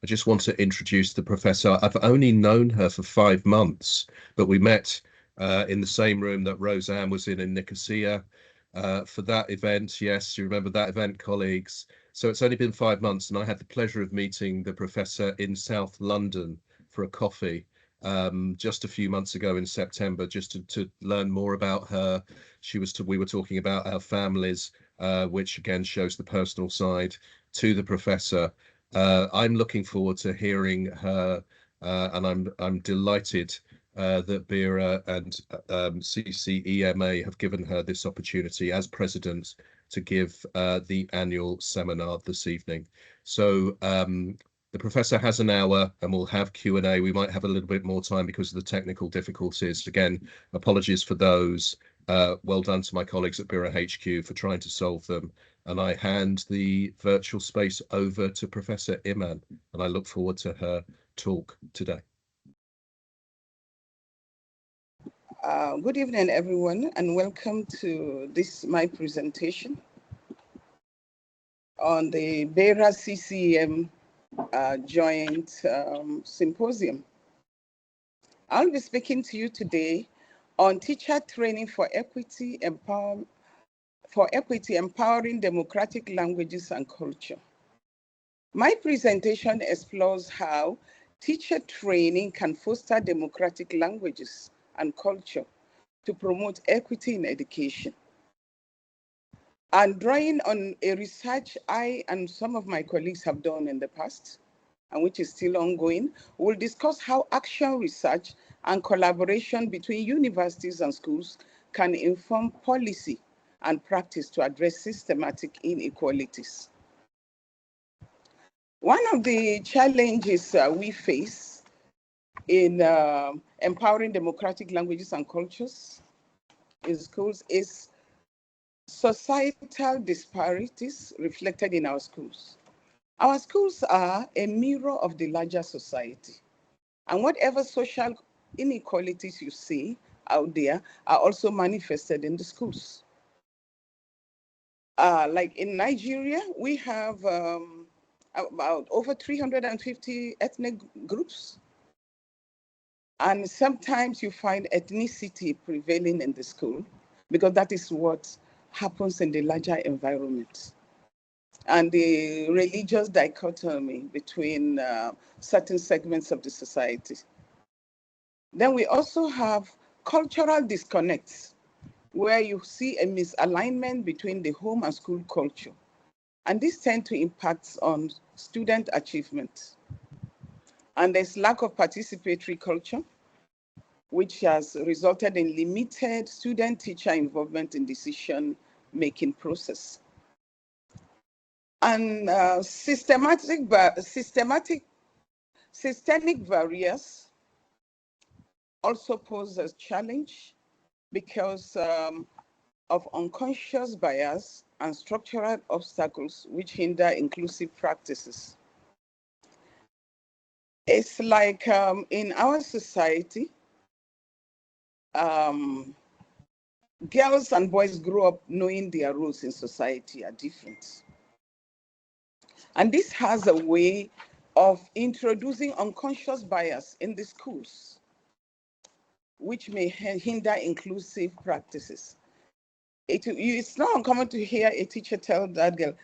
I just want to introduce the professor. I've only known her for 5 months, but we met in the same room that Roseanne was in Nicosia for that event. Yes, you remember that event, colleagues. So it's only been 5 months, and I had the pleasure of meeting the professor in South London for a coffee just a few months ago in September, just to learn more about her. We were talking about our families, which again shows the personal side to the professor. I'm looking forward to hearing her, and I'm delighted that BERA and CCEMA have given her this opportunity as president to give the annual seminar this evening. So the professor has an hour and we'll have Q&A. We might have a little bit more time because of the technical difficulties. Again, apologies for those. Well done to my colleagues at BERA HQ for trying to solve them. And I hand the virtual space over to Professor Iman, and I look forward to her talk today. Good evening, everyone, and welcome to my presentation on the BERA CCEAM joint symposium. I'll be speaking to you today on teacher training for equity, empowering democratic languages and culture. My presentation explores how teacher training can foster democratic languages and culture to promote equity in education. And drawing on a research I and some of my colleagues have done in the past, and which is still ongoing, we'll discuss how action research and collaboration between universities and schools can inform policy and practice to address systematic inequalities. One of the challenges we face in empowering democratic languages and cultures in schools is societal disparities reflected in our schools. Our schools are a mirror of the larger society, and whatever social inequalities you see out there are also manifested in the schools. Like in Nigeria, we have about over 350 ethnic groups. And sometimes you find ethnicity prevailing in the school because that is what happens in the larger environment. And the religious dichotomy between certain segments of the society. Then we also have cultural disconnects, where you see a misalignment between the home and school culture. And this tends to impact on student achievement. And there's lack of participatory culture, which has resulted in limited student-teacher involvement in decision-making process. And systemic barriers also pose a challenge because of unconscious bias and structural obstacles which hinder inclusive practices. It's like in our society, girls and boys grow up knowing their roles in society are different. And this has a way of introducing unconscious bias in the schools, which may hinder inclusive practices. It's not uncommon to hear a teacher tell that girl,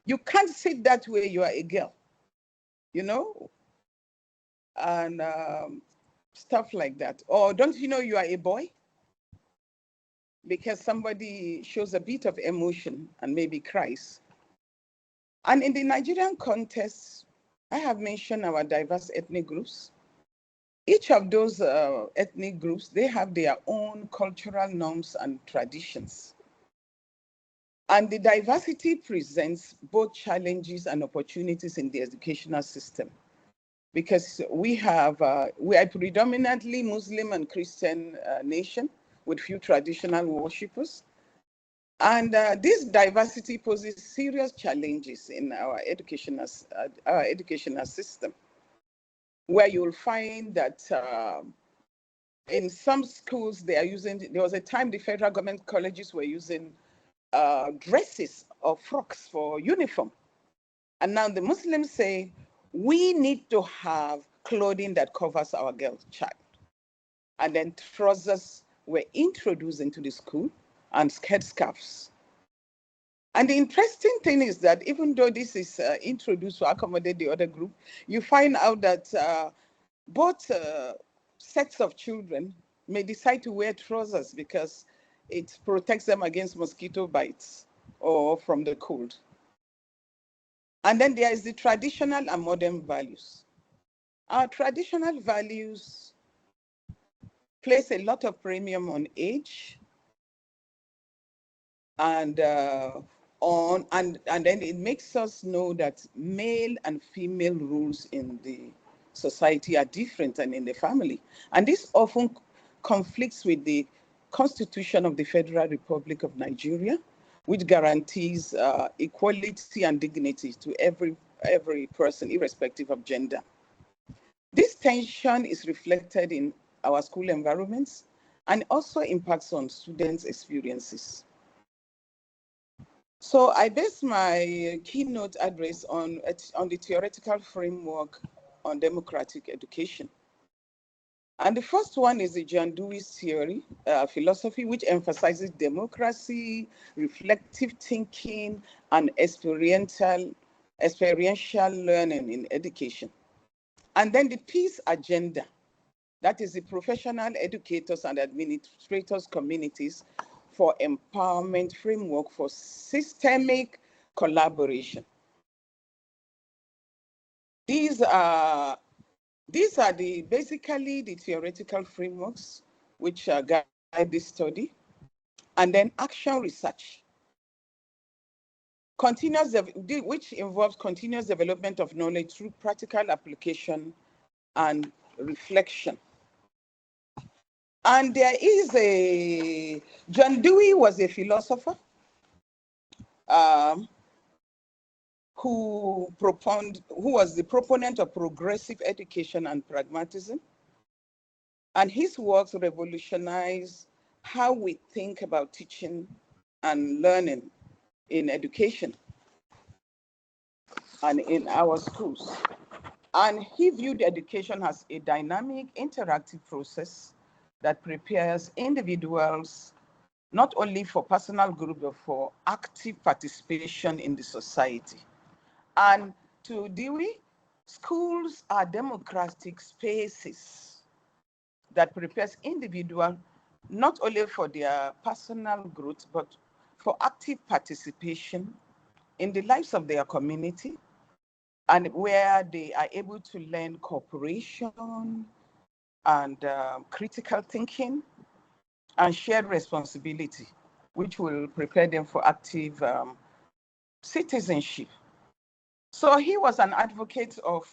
you can't sit that way, you are a girl, you know? And stuff like that. Or don't you know you are a boy? Because somebody shows a bit of emotion and maybe cries. And in the Nigerian context, I have mentioned our diverse ethnic groups. Each of those ethnic groups, they have their own cultural norms and traditions. And the diversity presents both challenges and opportunities in the educational system. Because we are a predominantly Muslim and Christian nation with few traditional worshippers. And this diversity poses serious challenges in our educational system, where you'll find that in some schools there was a time the federal government colleges were using dresses or frocks for uniform. And now the Muslims say, we need to have clothing that covers our girl child. And then trousers were introduced into the school and skirt scarves. And the interesting thing is that even though this is introduced to accommodate the other group, you find out that both sets of children may decide to wear trousers because it protects them against mosquito bites or from the cold. And then there is the traditional and modern values. Our traditional values place a lot of premium on age and then it makes us know that male and female roles in the society are different than in the family. And this often conflicts with the Constitution of the Federal Republic of Nigeria, which guarantees equality and dignity to every person, irrespective of gender. This tension is reflected in our school environments and also impacts on students' experiences. So I based my keynote address on the theoretical framework on democratic education. And the first one is the John Dewey's theory, philosophy, which emphasizes democracy, reflective thinking, and experiential learning in education. And then the peace agenda, that is the professional educators and administrators communities for empowerment framework for systemic collaboration. These are basically the theoretical frameworks which guide this study. And then action research, which involves continuous development of knowledge through practical application and reflection. And there is John Dewey was a philosopher who was the proponent of progressive education and pragmatism. And his works revolutionized how we think about teaching and learning in education and in our schools. And he viewed education as a dynamic, interactive process that prepares individuals not only for personal growth, but for active participation in the society. And to Dewey, schools are democratic spaces that prepares individuals not only for their personal growth, but for active participation in the lives of their community, and where they are able to learn cooperation and critical thinking and shared responsibility, which will prepare them for active citizenship. So he was an advocate of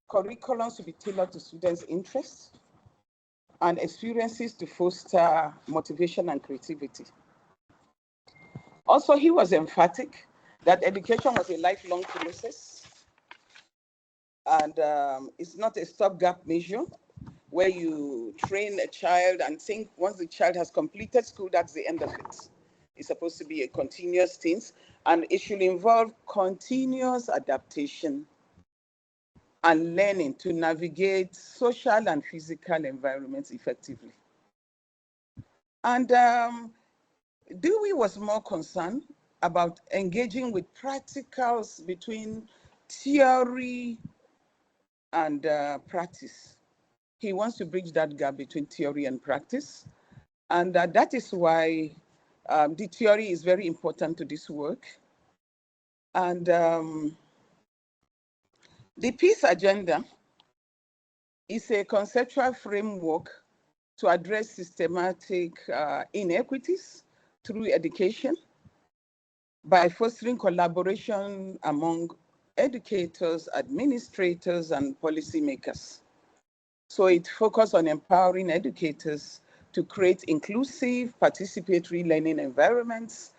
curriculums to be tailored to students' interests and experiences to foster motivation and creativity. Also, he was emphatic that education was a lifelong process and it's not a stopgap measure where you train a child and think once the child has completed school, that's the end of it. It's supposed to be a continuous thing, and it should involve continuous adaptation and learning to navigate social and physical environments effectively. And Dewey was more concerned about engaging with practicals between theory and practice. He wants to bridge that gap between theory and practice. And that is why the theory is very important to this work. And the peace agenda is a conceptual framework to address systematic inequities through education by fostering collaboration among educators, administrators, and policymakers. So it focuses on empowering educators to create inclusive, participatory learning environments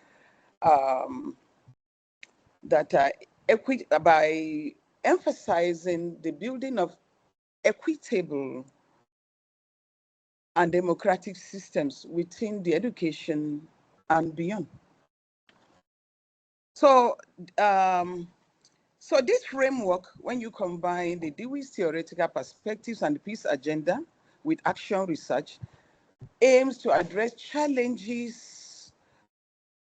that are by emphasizing the building of equitable and democratic systems within the education and beyond. So So this framework, when you combine the Dewey's theoretical perspectives and the peace agenda with action research, aims to address challenges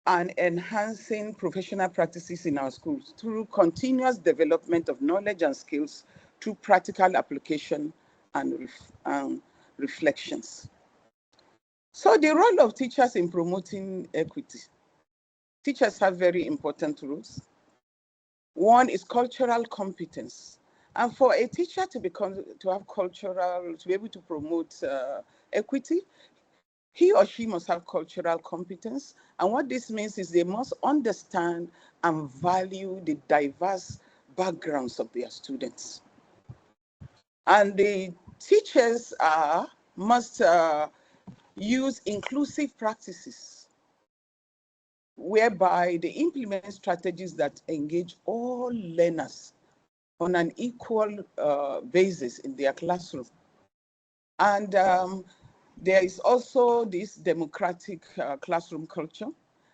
and enhancing professional practices in our schools through continuous development of knowledge and skills through practical application and reflections. So the role of teachers in promoting equity. Teachers have very important roles. One is cultural competence. And for a teacher to be able to promote equity, he or she must have cultural competence. And what this means is they must understand and value the diverse backgrounds of their students. And the teachers must use inclusive practices, whereby they implement strategies that engage all learners on an equal basis in their classroom. And there is also this democratic classroom culture.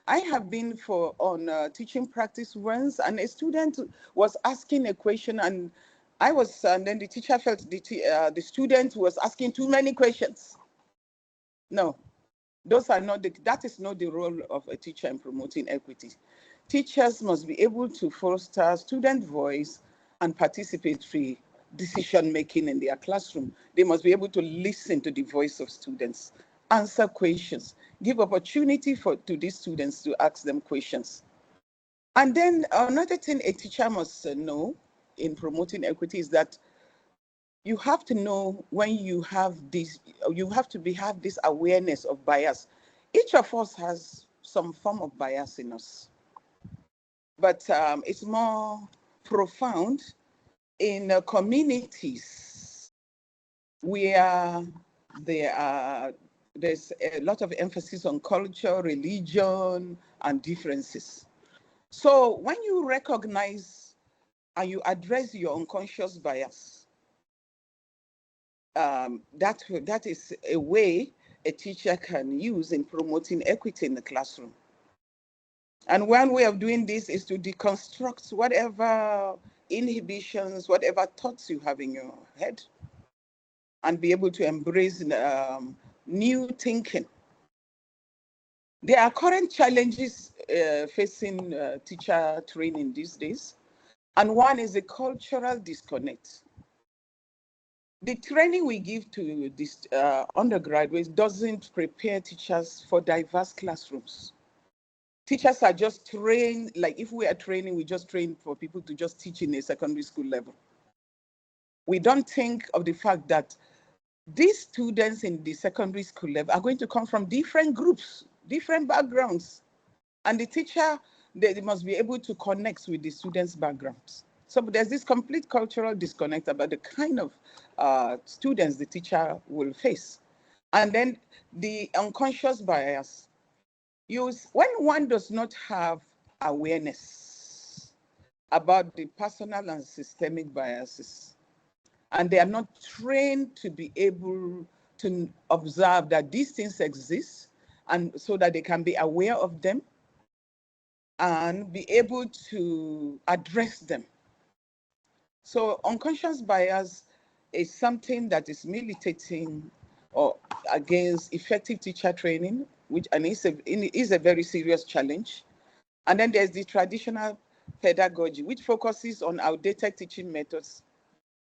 I have been on teaching practice once, and a student was asking a question, and then the teacher felt the student was asking too many questions. No, that is not the role of a teacher in promoting equity. Teachers must be able to foster student voice and participatory decision-making in their classroom. They must be able to listen to the voice of students, answer questions, give opportunity to these students to ask them questions. And then another thing a teacher must know in promoting equity is that you have to know when you have this, have this awareness of bias. Each of us has some form of bias in us, but it's more profound in communities where there's a lot of emphasis on culture, religion, and differences. So when you recognize and you address your unconscious bias, that is a way a teacher can use in promoting equity in the classroom. And one way of doing this is to deconstruct whatever inhibitions, whatever thoughts you have in your head, and be able to embrace new thinking. There are current challenges facing teacher training these days, and one is the cultural disconnect. The training we give to this undergraduates doesn't prepare teachers for diverse classrooms. Teachers are just trained, like if we are training, we just train for people to just teach in a secondary school level. We don't think of the fact that these students in the secondary school level are going to come from different groups, different backgrounds. And the teacher, they must be able to connect with the students' backgrounds. So there's this complete cultural disconnect about the kind of students the teacher will face. And then the unconscious bias. When one does not have awareness about the personal and systemic biases, and they are not trained to be able to observe that these things exist, and so that they can be aware of them and be able to address them. So unconscious bias is something that is militating or against effective teacher training, which is a very serious challenge. And then there's the traditional pedagogy, which focuses on outdated teaching methods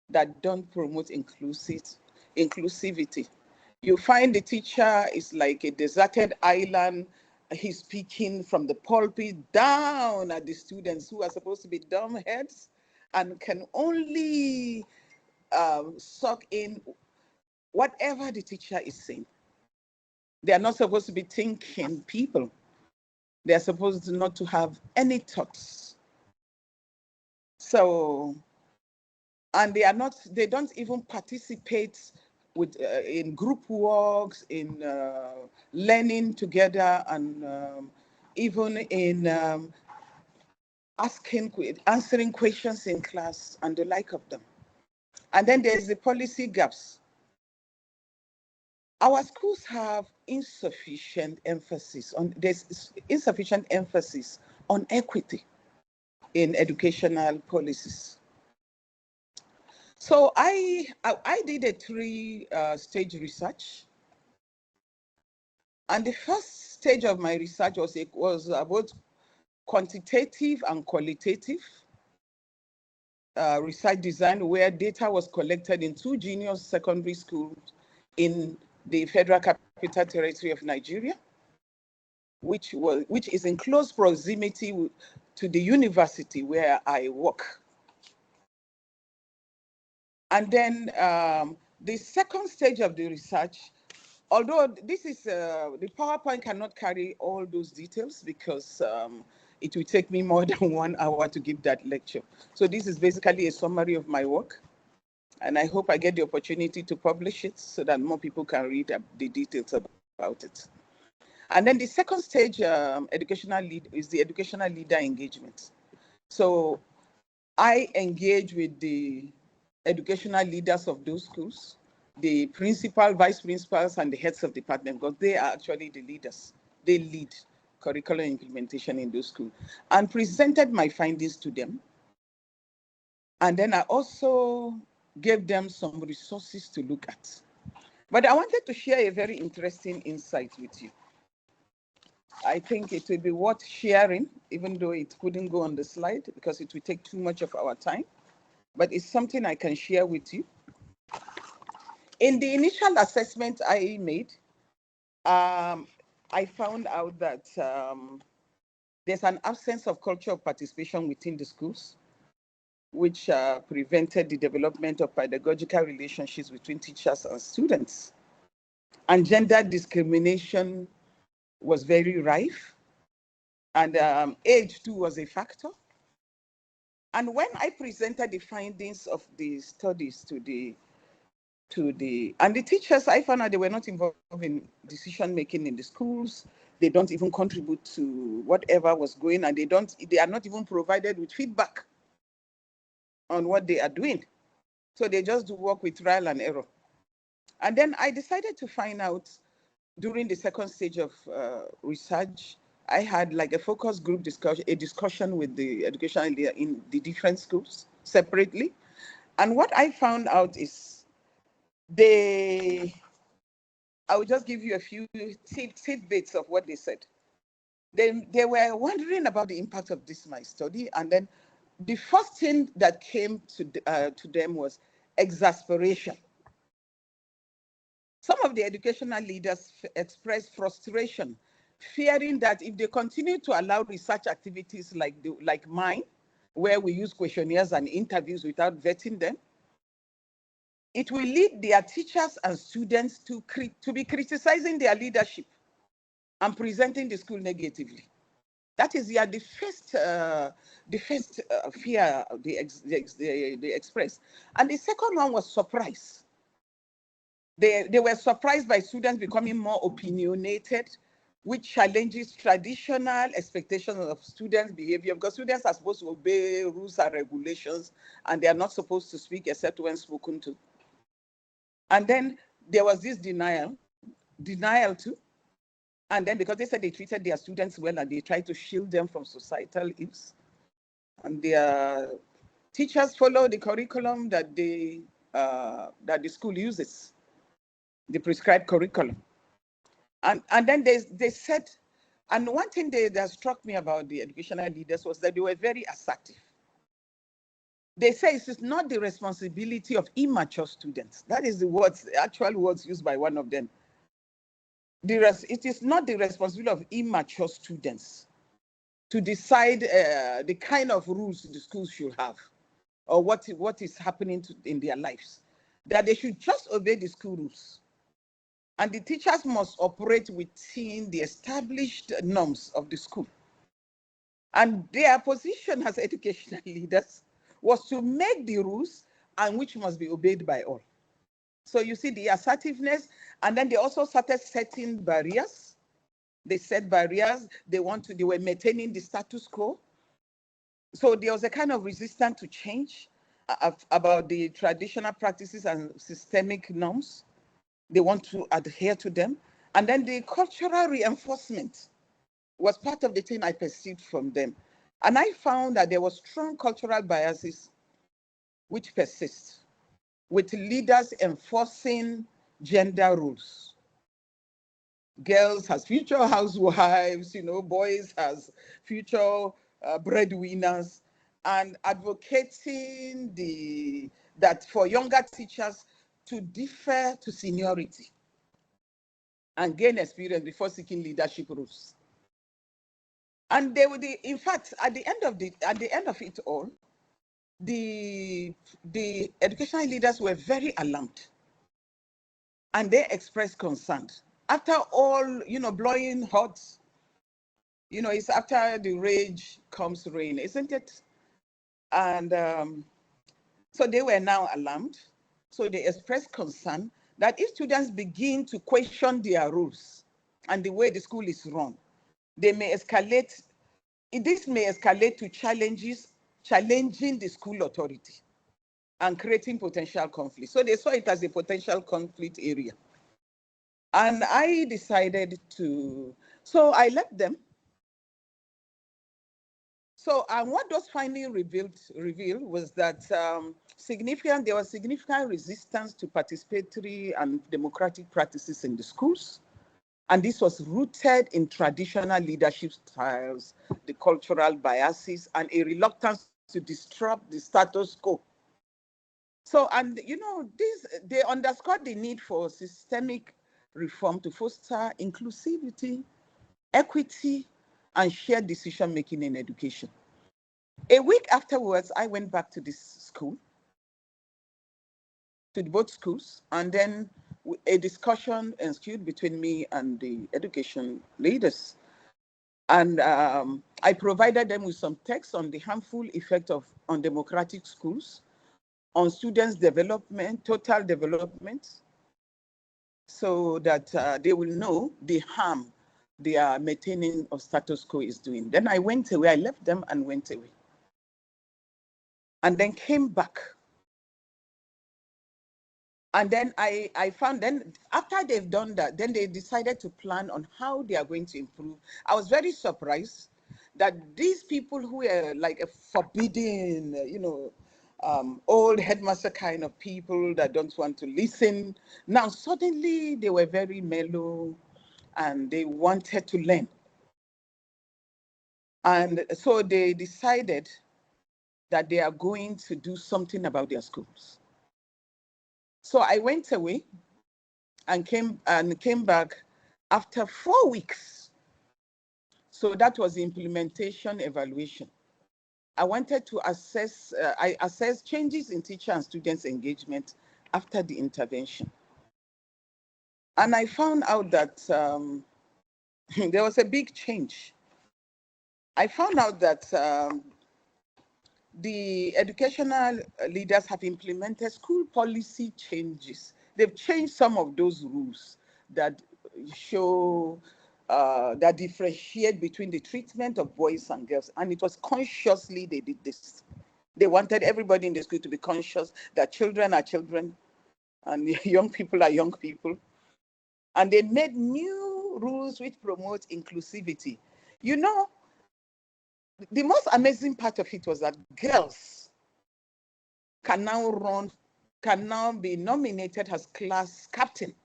that don't promote inclusivity. You find the teacher is like a deserted island. He's speaking from the pulpit down at the students who are supposed to be dumb heads and can only suck in whatever the teacher is saying. They are not supposed to be thinking people. They are supposed not to have any thoughts. So, and they don't even participate in group works, in learning together, and even in answering questions in class and the like of them. And then there's the policy gaps. Our schools have insufficient emphasis on equity. in educational policies. So I did a three-stage research. And the first stage of my research was about quantitative and qualitative research design, where data was collected in 2 junior secondary schools in the Federal Capital Territory of Nigeria, which is in close proximity to the university where I work. And then the second stage of the research, although this is, the PowerPoint cannot carry all those details because it will take me more than 1 hour to give that lecture. So this is basically a summary of my work. And I hope I get the opportunity to publish it so that more people can read the details about it. And then the second stage educational lead is the educational leader engagement. So I engage with the educational leaders of those schools, the principal, vice principals, and the heads of department, because they are actually the leaders. They lead curriculum implementation in those schools, and presented my findings to them. And then I also gave them some resources to look at. But I wanted to share a very interesting insight with you. I think it will be worth sharing, even though it couldn't go on the slide because it will take too much of our time. But it's something I can share with you. In the initial assessment I made, I found out that there's an absence of culture of participation within the schools, which prevented the development of pedagogical relationships between teachers and students. And gender discrimination was very rife, and age too was a factor. And when I presented the findings of the studies to the teachers, I found out they were not involved in decision making in the schools. They don't even contribute to whatever was going, and they are not even provided with feedback on what they are doing. So they just do work with trial and error. And then I decided to find out during the second stage of research. I had like a focus group discussion with the education leader in the different schools separately. And what I found out is I will just give you a few tidbits of what they said. They were wondering about the impact of this my study, and then the first thing that came to them was exasperation. Some of the educational leaders expressed frustration, fearing that if they continue to allow research activities like mine, where we use questionnaires and interviews without vetting them, it will lead their teachers and students to be criticizing their leadership and presenting the school negatively. That is the first fear they expressed. And the second one was surprise. They were surprised by students becoming more opinionated, which challenges traditional expectations of students' behavior, because students are supposed to obey rules and regulations, and they are not supposed to speak except when spoken to. And then there was this denial too. And then because they said they treated their students well and they tried to shield them from societal ills, and their teachers follow the curriculum that the school uses, the prescribed curriculum. And then they said, and one thing that struck me about the educational leaders was that they were very assertive. They say it is not the responsibility of immature students. That is the actual words used by one of them. It is not the responsibility of immature students to decide the kind of rules the schools should have, or what is happening in their lives. That they should just obey the school rules. And the teachers must operate within the established norms of the school. And their position as educational leaders was to make the rules and which must be obeyed by all. So you see the assertiveness, and then they also started setting barriers. They set barriers. They were maintaining the status quo. So there was a kind of resistance to change about the traditional practices and systemic norms. They want to adhere to them. And then the cultural reinforcement was part of the thing I perceived from them. And I found that there was strong cultural biases which persist, with leaders enforcing gender roles. Girls as future housewives, boys as future breadwinners, and advocating that for younger teachers to defer to seniority and gain experience before seeking leadership roles. And they would, in fact, at the end of it all, the educational leaders were very alarmed, and they expressed concern. After all, blowing hot, it's after the rage comes rain, isn't it? And so they were now alarmed. So they expressed concern that if students begin to question their rules and the way the school is run, this may escalate to challenging the school authority and creating potential conflict. So they saw it as a potential conflict area. And I decided so I left them. So what those findings revealed was that there was significant resistance to participatory and democratic practices in the schools. And this was rooted in traditional leadership styles, the cultural biases, and a reluctance to disrupt the status quo. So, and they underscored the need for systemic reform to foster inclusivity, equity, and shared decision-making in education. A week afterwards, I went back to this school, to both schools, and then a discussion ensued between me and the education leaders. And I provided them with some text on the harmful effect of undemocratic schools on students' development, total development, so that they will know the harm their maintaining of status quo is doing. Then I went away, I left them and went away. And then came back. And then I found, then after they've done that, then they decided to plan on how they are going to improve. I was very surprised that these people who were like a forbidding, old headmaster kind of people that don't want to listen, now suddenly they were very mellow and they wanted to learn. And so they decided that they are going to do something about their schools. So I went away and came back after 4 weeks. So that was the implementation evaluation. I wanted to I assessed changes in teacher and students' engagement after the intervention. And I found out that there was a big change. I found out that the educational leaders have implemented school policy changes. They've changed some of those rules that show, that differentiate between the treatment of boys and girls. And it was consciously they did this. They wanted everybody in the school to be conscious that children are children and young people are young people. And they made new rules which promote inclusivity. The most amazing part of it was that girls can now be nominated as class captain.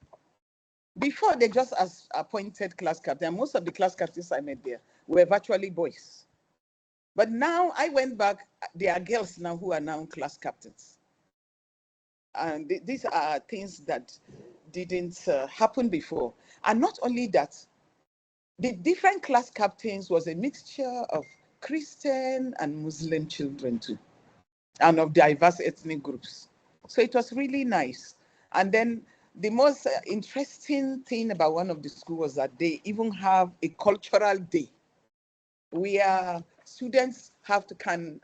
Before, they just as appointed class captain. Most of the class captains I met there were virtually boys. But now I went back, there are girls now who are now class captains. And these are things that didn't happen before. And not only that, the different class captains was a mixture of Christian and Muslim children too, and of diverse ethnic groups. So it was really nice. And then the most interesting thing about one of the schools was that they even have a cultural day where students can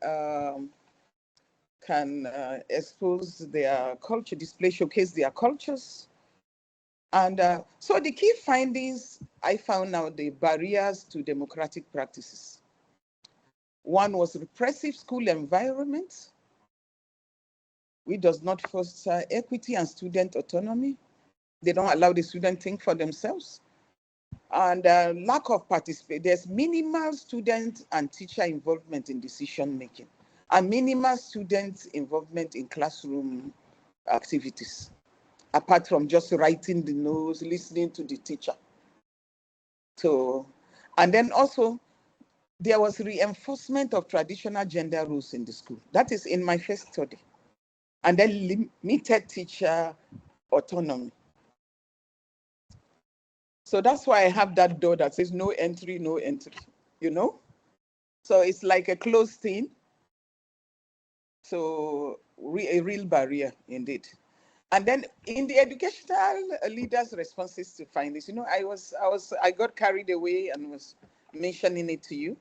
expose their culture, showcase their cultures. And so the key findings I found out, the barriers to democratic practices. One was repressive school environment, which does not foster equity and student autonomy. They don't allow the student to think for themselves. And lack of participation. There's minimal student and teacher involvement in decision making, and minimal student involvement in classroom activities, apart from just writing the notes, listening to the teacher. So, and then also there was reinforcement of traditional gender roles in the school. That is in my first study. And then limited teacher autonomy. So that's why I have that door that says no entry, no entry, you know? So it's like a closed thing. So a real barrier indeed. And then in the educational leaders' responses to find this, you know, I got carried away and was mentioning it to you.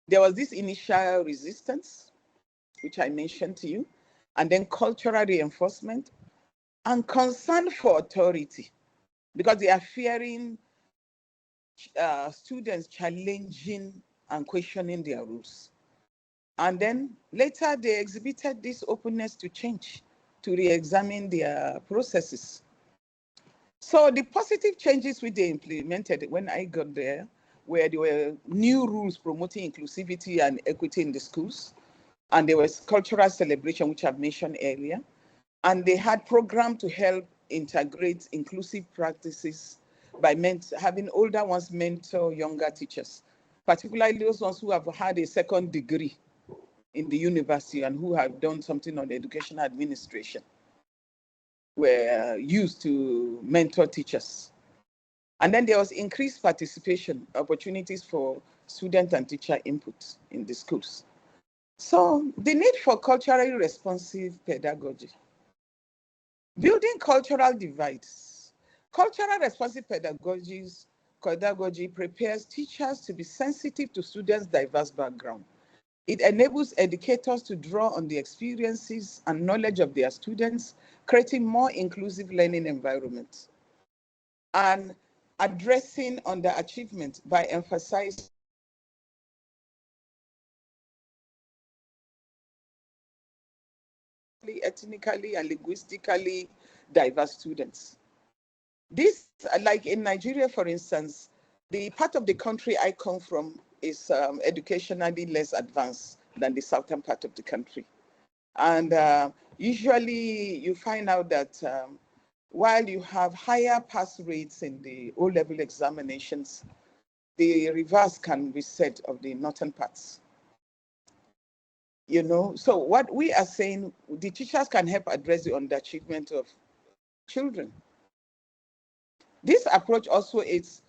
There was this initial resistance, which I mentioned to you, and then cultural reinforcement and concern for authority, because they are fearing students challenging and questioning their rules. And then later they exhibited this openness to change, to re-examine their processes. So the positive changes which they implemented when I got there, where there were new rules promoting inclusivity and equity in the schools, and there was cultural celebration, which I've mentioned earlier, and they had programs to help integrate inclusive practices by having older ones mentor younger teachers, particularly those ones who have had a second degree in the university and who have done something on educational administration, were used to mentor teachers. And then there was increased participation, opportunities for student and teacher input in the schools. So the need for culturally responsive pedagogy. Building cultural divides. Cultural responsive pedagogy prepares teachers to be sensitive to students' diverse background. It enables educators to draw on the experiences and knowledge of their students, creating more inclusive learning environments. And addressing underachievement by emphasizing ethnically and linguistically diverse students. This, like in Nigeria, for instance, the part of the country I come from is educationally less advanced than the southern part of the country. And usually you find out that while you have higher pass rates in the O-level examinations, the reverse can be said of the northern parts. You know, so what we are saying, the teachers can help address the underachievement of children. This approach also is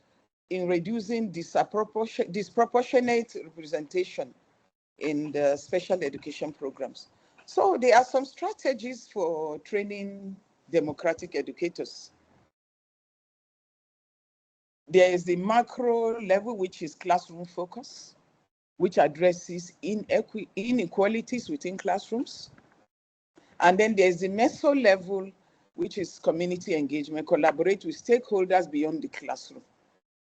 in reducing disproportionate representation in the special education programs. So there are some strategies for training democratic educators. There is the macro level, which is classroom focus, which addresses inequalities within classrooms. And then there's the meso level, which is community engagement, collaborate with stakeholders beyond the classroom.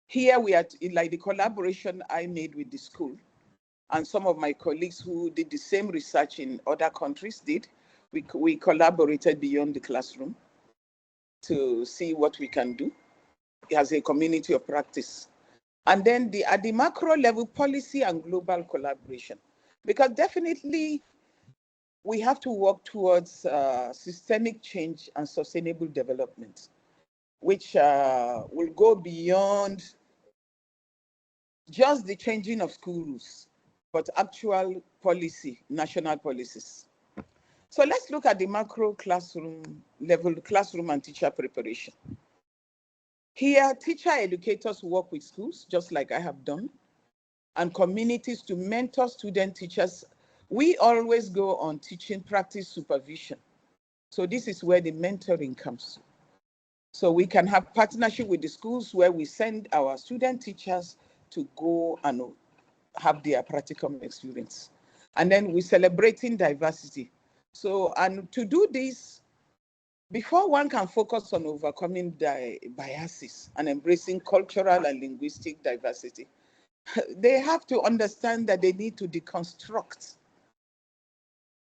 Here we are, like the collaboration I made with the school, and some of my colleagues who did the same research in other countries did. We collaborated beyond the classroom to see what we can do as a community of practice. And then at the macro level, policy and global collaboration. Because definitely we have to work towards systemic change and sustainable development, which will go beyond just the changing of school rules, but actual policy, national policies. So let's look at the macro classroom level, classroom and teacher preparation. Here, teacher educators work with schools, just like I have done, and communities to mentor student teachers. We always go on teaching practice supervision. So this is where the mentoring comes. So we can have partnership with the schools where we send our student teachers to go and have their practical experience. And then we're celebrating diversity. So, and to do this, before one can focus on overcoming biases and embracing cultural and linguistic diversity, they have to understand that they need to deconstruct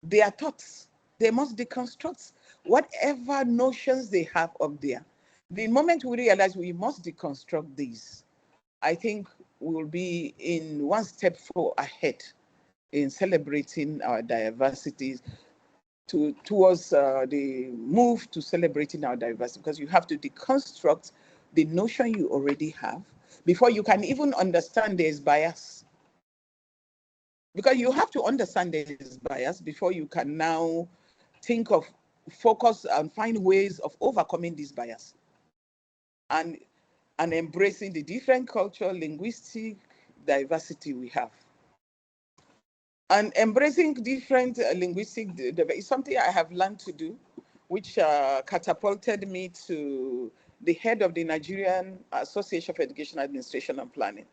their thoughts. They must deconstruct whatever notions they have up there. The moment we realize we must deconstruct these, I think we will be in one step ahead in celebrating our diversity towards the move to celebrating our diversity, because you have to deconstruct the notion you already have before you can even understand there's bias. Because you have to understand there's bias before you can now think of, focus and find ways of overcoming this bias and embracing the different cultural, linguistic diversity we have. And embracing different linguistic is something I have learned to do, which catapulted me to the head of the Nigerian Association for Education Administration and Planning.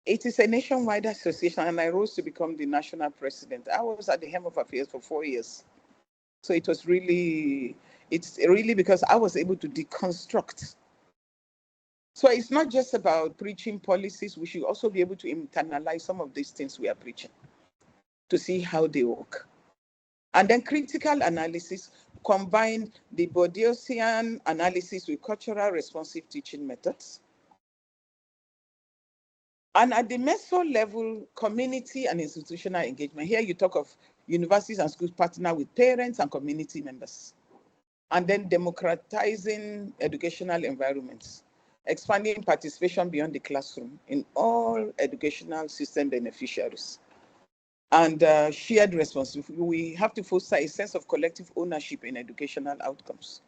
It is a nationwide association, and I rose to become the national president. I was at the helm of affairs for 4 years. So it's really because I was able to deconstruct. So it's not just about preaching policies. We should also be able to internalize some of these things we are preaching to see how they work. And then critical analysis, combine the Bourdieusian analysis with cultural responsive teaching methods. And at the meso level, community and institutional engagement. Here you talk of universities and schools partner with parents and community members. And then democratizing educational environments, expanding participation beyond the classroom in all educational system beneficiaries. And shared responsibility. We have to foster a sense of collective ownership in educational outcomes.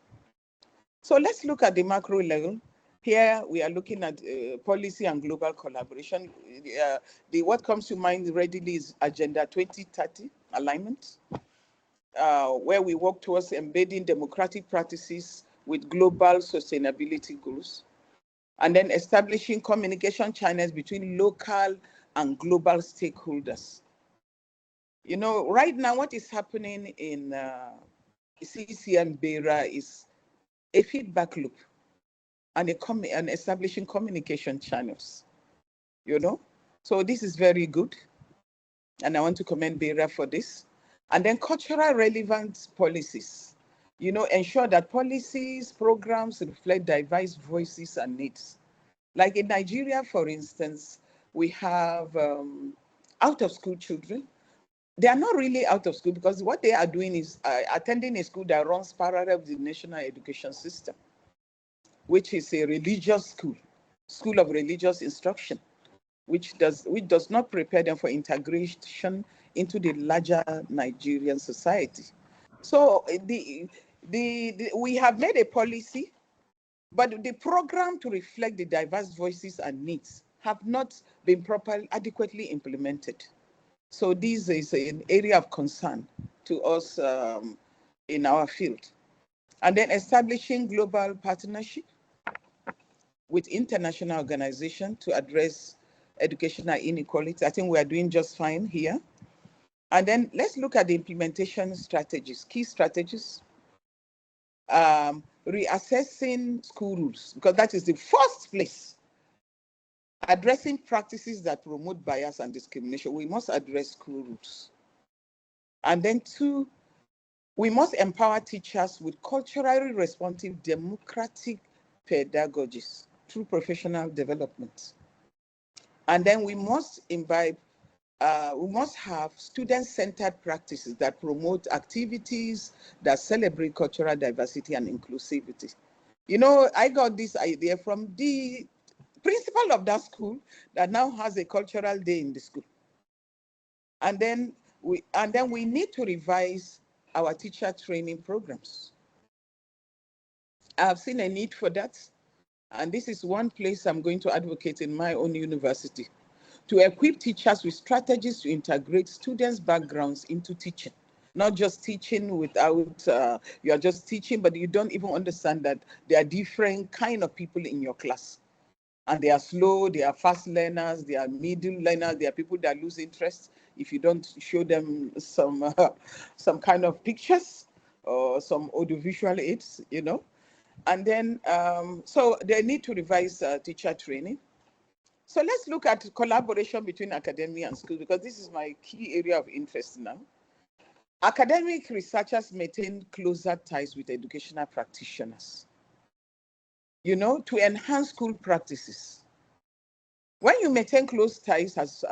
So let's look at the macro level. Here we are looking at policy and global collaboration. What comes to mind readily is Agenda 2030 alignment, where we work towards embedding democratic practices with global sustainability goals, and then establishing communication channels between local and global stakeholders. You know, right now what is happening in CCEAM BERA is a feedback loop and establishing communication channels, you know. So this is very good. And I want to commend BERA for this. And then cultural relevant policies, you know, ensure that policies, programs reflect diverse voices and needs. Like in Nigeria, for instance, we have out-of-school children. They are not really out of school because what they are doing is attending a school that runs parallel with the national education system, which is a religious school of religious instruction, which does not prepare them for integration into the larger Nigerian society. So we have made a policy, but the program to reflect the diverse voices and needs have not been properly adequately implemented. So this is an area of concern to us in our field. And then establishing global partnership with international organizations to address educational inequality. I think we are doing just fine here. And then let's look at the implementation strategies, key strategies. Reassessing school rules, because that is the first place. Addressing practices that promote bias and discrimination. We must address school rules. And then 2, we must empower teachers with culturally responsive democratic pedagogies through professional development. And then we must have student-centered practices that promote activities that celebrate cultural diversity and inclusivity. You know, I got this idea from the principal of that school that now has a cultural day in the school. And then we need to revise our teacher training programs. I've seen a need for that. And this is one place I'm going to advocate in my own university, to equip teachers with strategies to integrate students' backgrounds into teaching. Not just teaching without, you are just teaching, but you don't even understand that there are different kind of people in your class. And they are slow, they are fast learners, they are middle learners, they are people that lose interest if you don't show them some kind of pictures or some audiovisual aids, you know. And then, so they need to revise teacher training. So let's look at collaboration between academia and school, because this is my key area of interest now. Academic researchers maintain closer ties with educational practitioners. to enhance school practices. When you maintain close ties as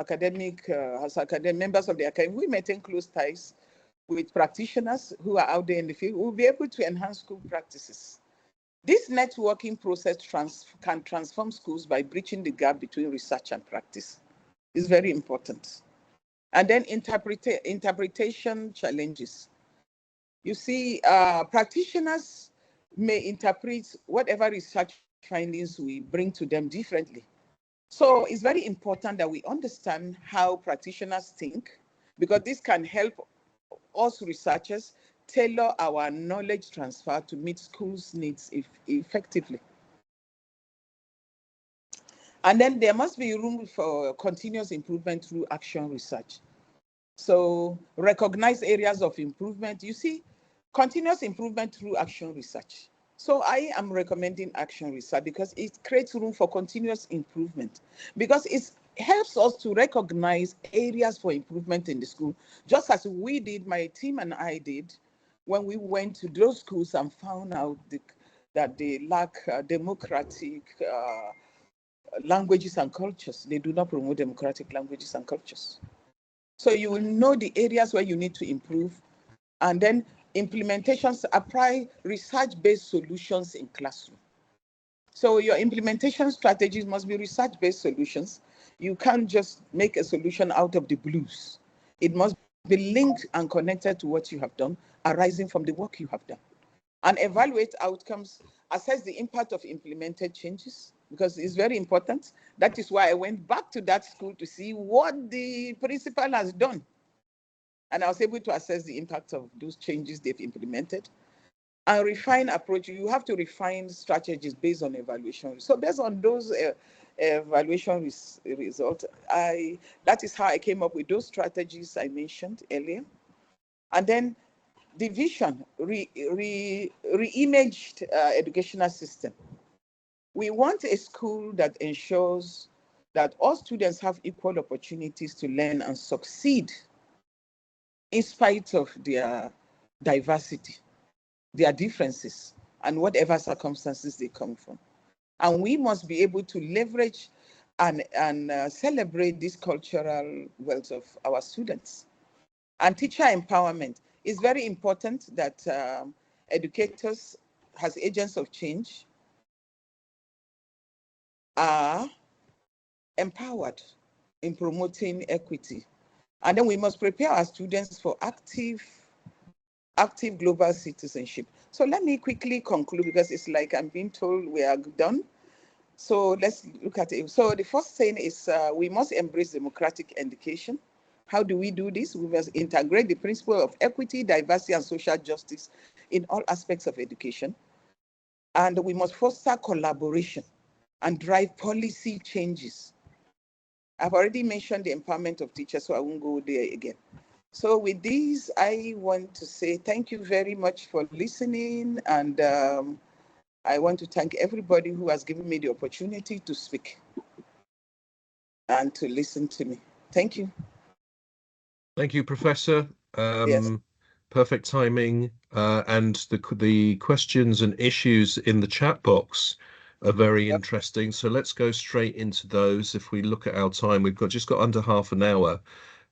members of the academy, we maintain close ties with practitioners who are out there in the field, we'll be able to enhance school practices. This networking process can transform schools by bridging the gap between research and practice. It's very important. And then interpretation challenges. You see, practitioners may interpret whatever research findings we bring to them differently. So it's very important that we understand how practitioners think, because this can help us researchers tailor our knowledge transfer to meet schools' needs effectively. And then there must be room for continuous improvement through action research. So recognize areas of improvement. You see, continuous improvement through action research. So I am recommending action research because it creates room for continuous improvement, because it helps us to recognize areas for improvement in the school, just as we did, my team and I did, when we went to those schools and found out that they lack democratic languages and cultures. They do not promote democratic languages and cultures. So you will know the areas where you need to improve, and then implementations, apply research-based solutions in classroom. So your implementation strategies must be research-based solutions. You can't just make a solution out of the blues. It must be linked and connected to what you have done, arising from the work you have done. And evaluate outcomes, assess the impact of implemented changes, because it's very important. That is why I went back to that school to see what the principal has done. And I was able to assess the impact of those changes they've implemented. And refine approach. You have to refine strategies based on evaluation. So based on those evaluation results, that is how I came up with those strategies I mentioned earlier. And then the vision, re-imaged educational system. We want a school that ensures that all students have equal opportunities to learn and succeed in spite of their diversity, their differences, and whatever circumstances they come from. And we must be able to leverage and celebrate this cultural wealth of our students. And teacher empowerment is very important, that educators as agents of change are empowered in promoting equity. And then we must prepare our students for active global citizenship. So let me quickly conclude, because it's like I'm being told we are done. So let's look at it. So the first thing is we must embrace democratic education. How do we do this? We must integrate the principle of equity, diversity, and social justice in all aspects of education. And we must foster collaboration and drive policy changes. I've already mentioned the empowerment of teachers, so I won't go there again. So with these, I want to say thank you very much for listening, and I want to thank everybody who has given me the opportunity to speak and to listen to me. Thank you. Thank you, Professor. Yes. Perfect timing, and the questions and issues in the chat box are very Yep. interesting. So let's go straight into those. If we look at our time, we've just got under half an hour,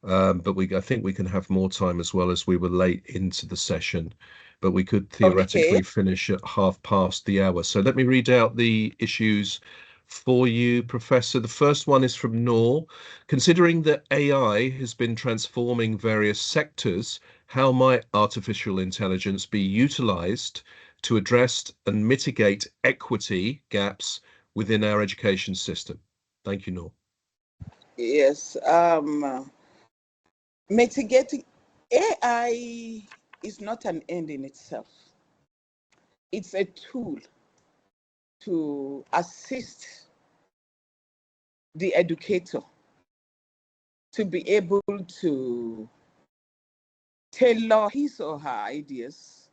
but I think we can have more time, as well as we were late into the session, but we could Okay. theoretically finish at 1/2 the hour. So let me read out the issues for you, Professor. The first one is from Noor. Considering that AI has been transforming various sectors, how might artificial intelligence be utilized to address and mitigate equity gaps within our education system? Thank you, Noor. Yes. Mitigating AI is not an end in itself. It's a tool to assist the educator to be able to tailor his or her ideas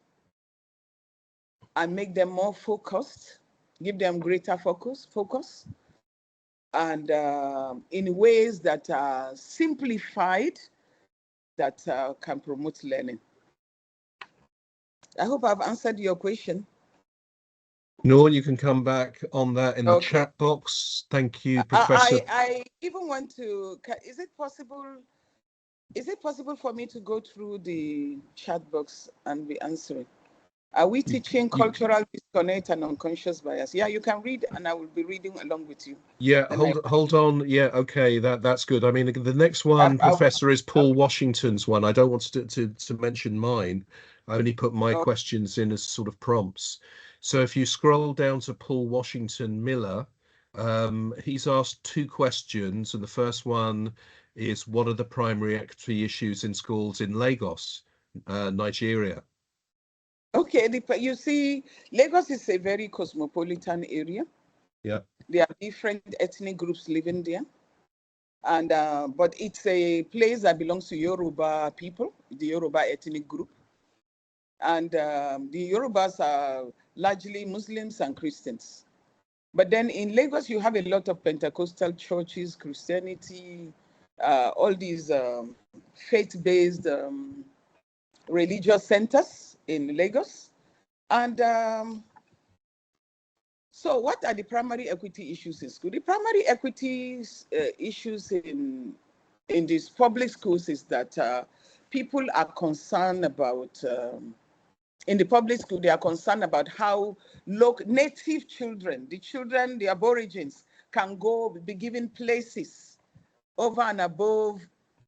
and make them more focused, give them greater focus, and in ways that are simplified, that can promote learning. I hope I've answered your question. Nor you can come back on that in the Okay. chat box. Thank you, Professor. I even want to, is it possible? Is it possible for me to go through the chat box and be answering? Are we teaching cultural disconnect and unconscious bias? Yeah, you can read, and I will be reading along with you. Yeah, Then hold on. Yeah, okay, that's good. I mean, the next one, Professor, is Paul Washington's one. I don't want to mention mine. I only put my questions in as sort of prompts. So if you scroll down to Paul Washington Miller, he's asked two questions, and the first one is, what are the primary equity issues in schools in Lagos, Nigeria? Okay, you see, Lagos is a very cosmopolitan area. Yeah. There are different ethnic groups living there. And but it's a place that belongs to Yoruba people, the Yoruba ethnic group. And the Yorubas are largely Muslims and Christians. But then in Lagos, you have a lot of Pentecostal churches, Christianity, all these faith-based religious centers in Lagos. And so what are the primary equity issues in school? The primary equity issues in these public schools is that people are concerned about, in the public school, they are concerned about how native children, the aborigines, can go be given places over and above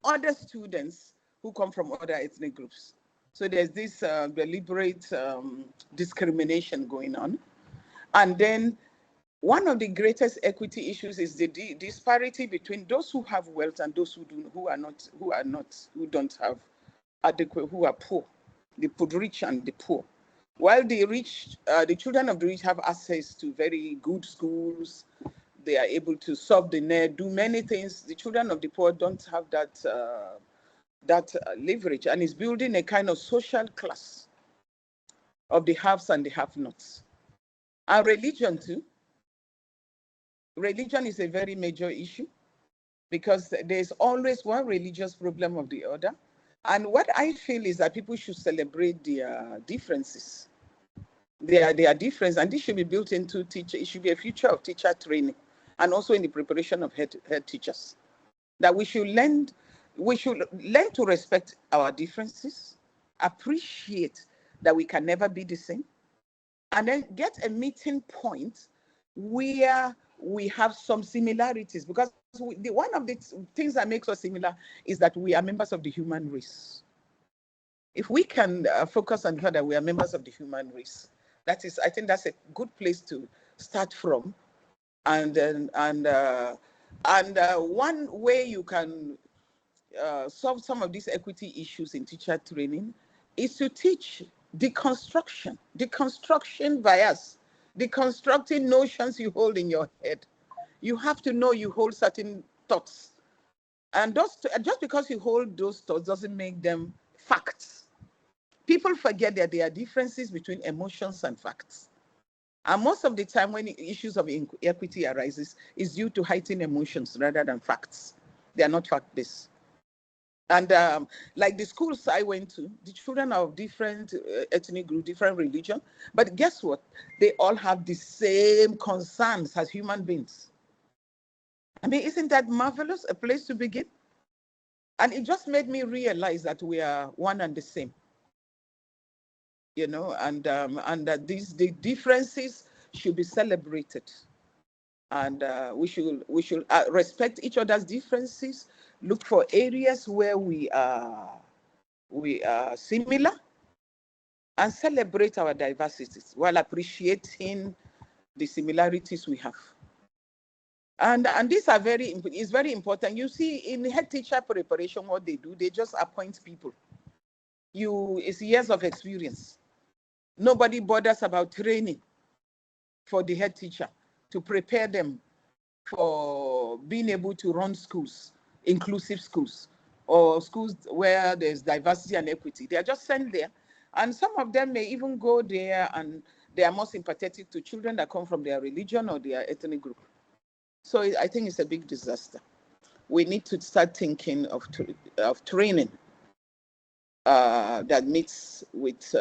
other students who come from other ethnic groups. So there's this deliberate discrimination going on. And then one of the greatest equity issues is the disparity between those who have wealth and those who don't have adequate, who are poor, the rich and the poor. While the rich, the children of the rich have access to very good schools, they are able to solve the need, do many things. The children of the poor don't have that leverage, and is building a kind of social class of the haves and the have-nots. And religion too. Religion is a very major issue because there's always one religious problem of the other. And what I feel is that people should celebrate their differences. Their difference, and this should be built into teacher. It should be a future of teacher training, and also in the preparation of head teachers. That we should learn to respect our differences, appreciate that we can never be the same, and then get a meeting point where we have some similarities, because one of the things that makes us similar is that we are members of the human race. If we can focus on that we are members of the human race, I think that's a good place to start from. And then one way you can solve some of these equity issues in teacher training is to teach deconstruction bias, deconstructing notions you hold in your head. You have to know you hold certain thoughts. And just because you hold those thoughts doesn't make them facts. People forget that there are differences between emotions and facts. And most of the time when issues of equity arises is due to heightened emotions rather than facts. They are not fact-based. And like the schools I went to, the children are of different ethnic group, different religion, but guess what? They all have the same concerns as human beings. I mean, isn't that marvelous, a place to begin? And it just made me realize that we are one and the same, you know, and that the differences should be celebrated. And we should respect each other's differences, look for areas where we are similar, and celebrate our diversities while appreciating the similarities we have. And these are is very important. You see, in head teacher preparation, what they do, they just appoint people. It's years of experience. Nobody bothers about training for the head teacher to prepare them for being able to run schools, inclusive schools, or schools where there's diversity and equity. They are just sent there. And some of them may even go there and they are more sympathetic to children that come from their religion or their ethnic group. So I think it's a big disaster. We need to start thinking of training that meets with,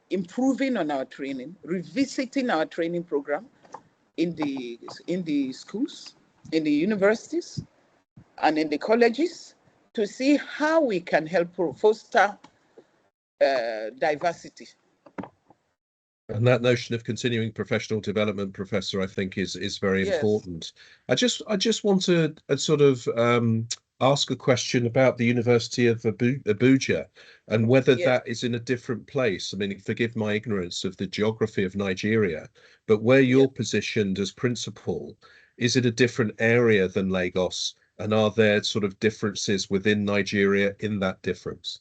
improving on our training, revisiting our training program in the schools, in the universities, and in the colleges to see how we can help foster diversity. And that notion of continuing professional development, Professor, I think is very important. I just want to sort of ask a question about the University of Abuja and whether that is in a different place. I mean, forgive my ignorance of the geography of Nigeria, but where you're positioned as principal, is it a different area than Lagos? And are there sort of differences within Nigeria in that difference?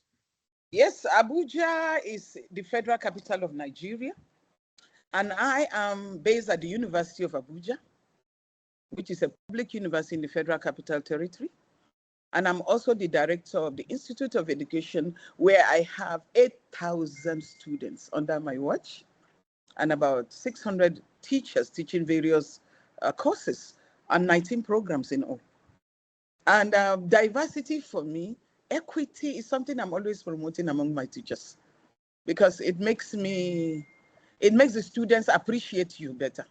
Yes, Abuja is the federal capital of Nigeria. And I am based at the University of Abuja, which is a public university in the Federal Capital Territory. And I'm also the director of the Institute of Education, where I have 8,000 students under my watch and about 600 teachers teaching various courses and 19 programs in all. And diversity for me, equity is something I'm always promoting among my teachers because it makes the students appreciate you better.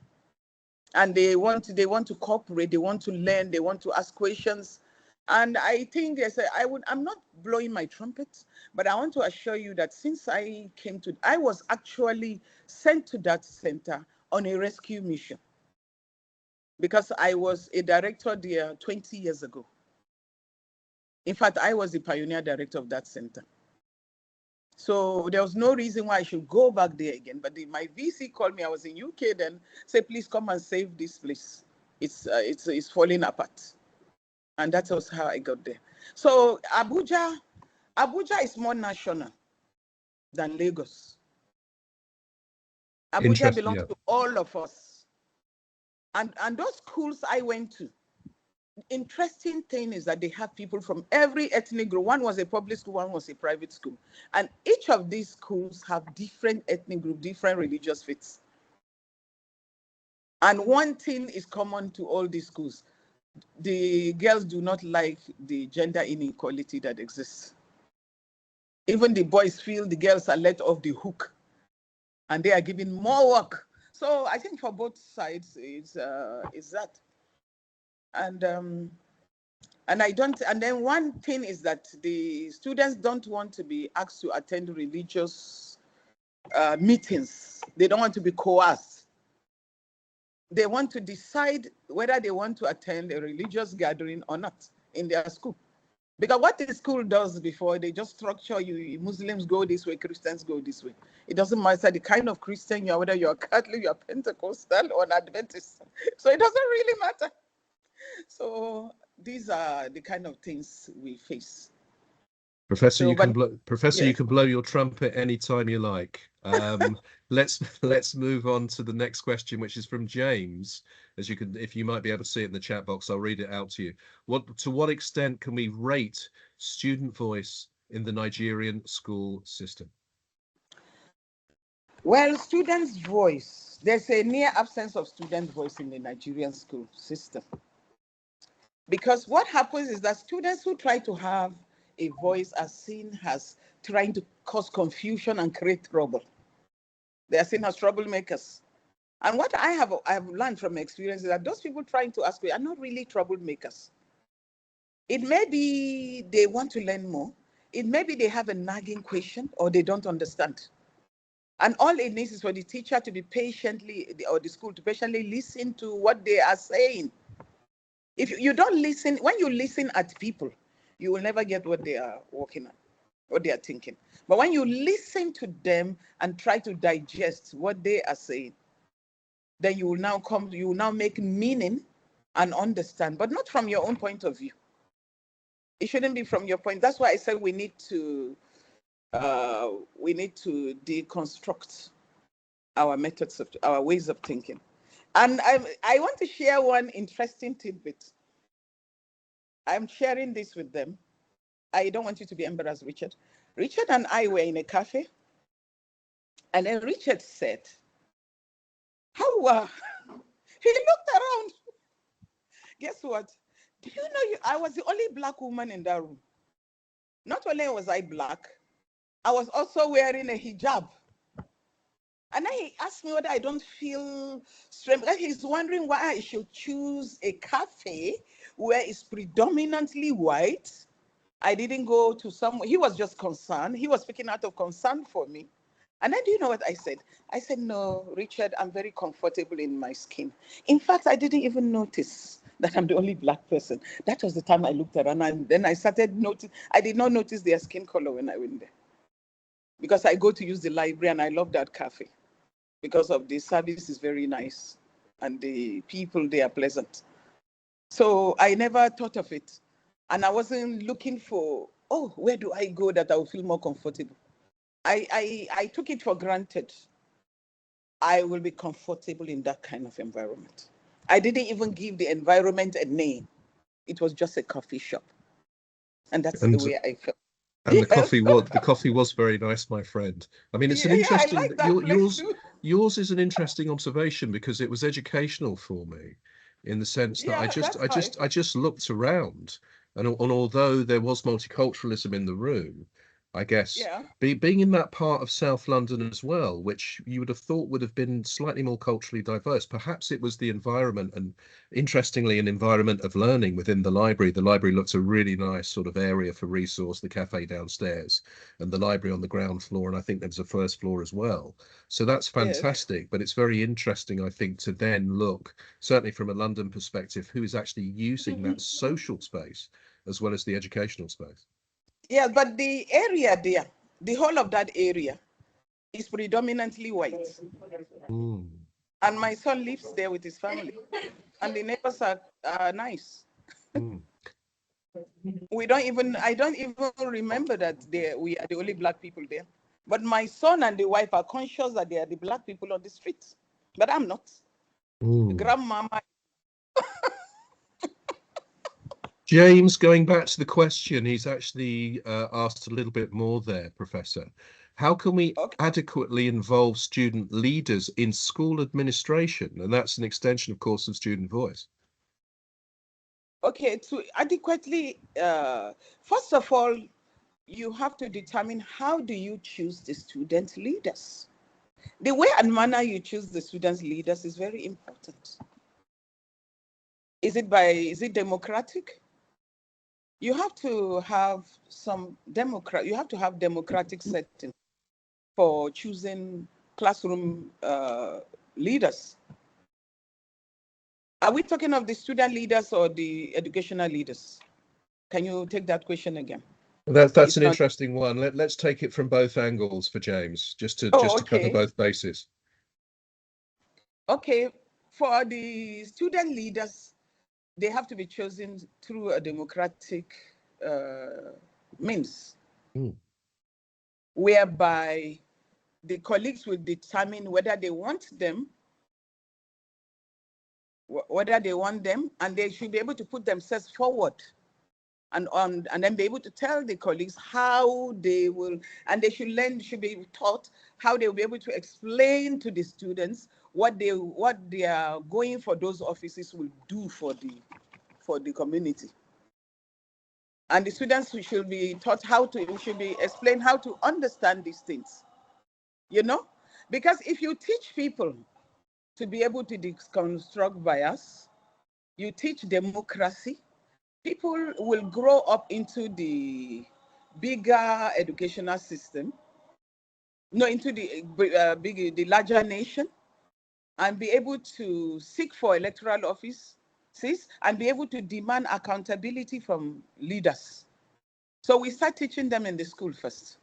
And they want to cooperate, they want to learn, they want to ask questions. And I think I'm not blowing my trumpet, but I want to assure you that since I was actually sent to that center on a rescue mission because I was a director there 20 years ago. In fact, I was the pioneer director of that center. So there was no reason why I should go back there again. But my VC called me. I was in UK then. Said, please come and save this place. It's falling apart. And that was how I got there. So Abuja is more national than Lagos. Abuja belongs to all of us. And those schools I went to, interesting thing is that they have people from every ethnic group. One was a public school, one was a private school. And each of these schools have different ethnic group, different religious faiths. And one thing is common to all these schools. The girls do not like the gender inequality that exists. Even the boys feel the girls are let off the hook and they are given more work. So I think for both sides is that. And then one thing is that the students don't want to be asked to attend religious meetings. They don't want to be coerced. They want to decide whether they want to attend a religious gathering or not in their school. Because what the school does before, they just structure you, Muslims go this way, Christians go this way. It doesn't matter the kind of Christian you are, whether you're Catholic, you're Pentecostal, or an Adventist. So it doesn't really matter. So these are the kind of things we face. Professor, you can blow your trumpet anytime you like. Let's move on to the next question, which is from James. As you can, if you might be able to see it in the chat box, I'll read it out to you. To what extent can we rate student voice in the Nigerian school system? Well, students' voice, there's a near absence of student voice in the Nigerian school system. Because what happens is that students who try to have a voice are seen as trying to cause confusion and create trouble. They are seen as troublemakers. And what I have learned from experience is that those people trying to ask me are not really troublemakers. It may be they want to learn more. It may be they have a nagging question or they don't understand. And all it needs is for the teacher to be or the school to patiently listen to what they are saying. If you don't listen, when you listen at people, you will never get what they are working on, what they are thinking. But when you listen to them and try to digest what they are saying, then you will now make meaning and understand, but not from your own point of view. It shouldn't be from your point. That's why I said we need to deconstruct our methods of our ways of thinking. And I want to share one interesting tidbit. I'm sharing this with them. I don't want you to be embarrassed, Richard. Richard and I were in a cafe, and then Richard said, he looked around. Guess what? Do you know I was the only Black woman in that room? Not only was I Black, I was also wearing a hijab. And then he asked me whether I don't feel strange. He's wondering why I should choose a cafe where it's predominantly white. I didn't go to somewhere. He was just concerned. He was speaking out of concern for me. And then do you know what I said? I said, no, Richard, I'm very comfortable in my skin. In fact, I didn't even notice that I'm the only black person. That was the time I looked around, and then I started noticing. I did not notice their skin color when I went there. Because I go to use the library and I love that cafe. Because of the service is very nice and the people, they are pleasant. So I never thought of it. And I wasn't looking for, oh, where do I go that I will feel more comfortable? I took it for granted. I will be comfortable in that kind of environment. I didn't even give the environment a name. It was just a coffee shop. And that's the And way I felt. and Yes. the coffee was very nice, my friend. I mean, it's an Yeah, I interesting like that place too. yours is an interesting observation because it was educational for me, in the sense that Yeah, that's how I I felt. just looked around, and although there was multiculturalism in the room, I guess Yeah. being in that part of South London as well, which you would have thought would have been slightly more culturally diverse, perhaps it was the environment, and interestingly, an environment of learning within the library. The library looks a really nice sort of area for resource, the cafe downstairs and the library on the ground floor. And I think there's a first floor as well. So that's Yes. fantastic. But it's very interesting, I think, to then look, certainly from a London perspective, who is actually using that social space as well as the educational space. Yeah, but the area there, the whole of that area is predominantly white. Mm, And my son lives there with his family. And the neighbors are nice. mm. I don't even remember that we are the only black people there. But my son and the wife are conscious that they are the black people on the streets. But I'm not. Mm. Grandmama. James, going back to the question, he's actually asked a little bit more there, Professor. How can we Okay. adequately involve student leaders in school administration? And that's an extension, of course, of student voice. Okay, to adequately, first of all, you have to determine how do you choose the student leaders. The way and manner you choose the student leaders is very important. Is it democratic? You have to have you have to have democratic setting for choosing classroom leaders. Are we talking of the student leaders or the educational leaders? Can you take that question again? That's It's an not. interesting one. Let's take it from both angles for James, Oh, just to cover okay. both bases. Okay. For the student leaders, they have to be chosen through a democratic means, Mm. whereby the colleagues will determine whether they want them, and they should be able to put themselves forward and then be able to tell the colleagues how they will, and they should be taught how they will be able to explain to the students what they are going for those offices will do for the community. And the students should be taught should be explained how to understand these things, because if you teach people to be able to deconstruct bias, you teach democracy, people will grow up into the bigger educational system, no, into the larger nation, and be able to seek for electoral offices and be able to demand accountability from leaders. So we start teaching them in the school first.